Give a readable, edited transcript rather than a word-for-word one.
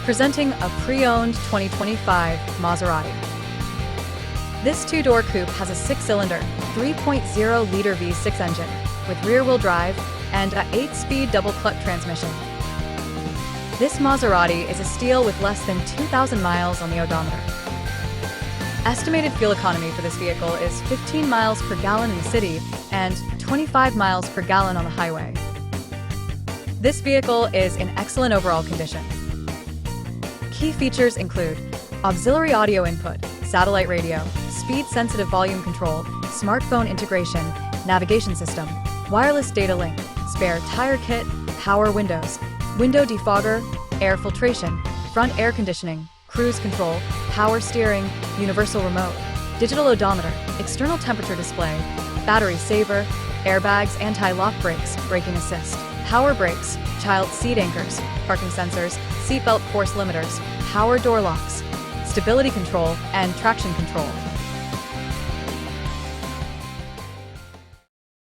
Presenting a pre-owned 2025 Maserati. This two-door coupe has a six-cylinder, 3.0-liter V6 engine with rear-wheel drive and an 8-speed double-clutch transmission. This Maserati is a steal with less than 2,000 miles on the odometer. Estimated fuel economy for this vehicle is 15 miles per gallon in the city and 25 miles per gallon on the highway. This vehicle is in excellent overall condition. Key features include auxiliary audio input, satellite radio, speed-sensitive volume control, smartphone integration, navigation system, wireless data link, spare tire kit, power windows, window defogger, air filtration, front air conditioning, cruise control, power steering, universal remote, digital odometer, external temperature display, battery saver, airbags, anti-lock brakes, braking assist, power brakes, child seat anchors, parking sensors, seatbelt force limiters, power door locks, stability control, and traction control.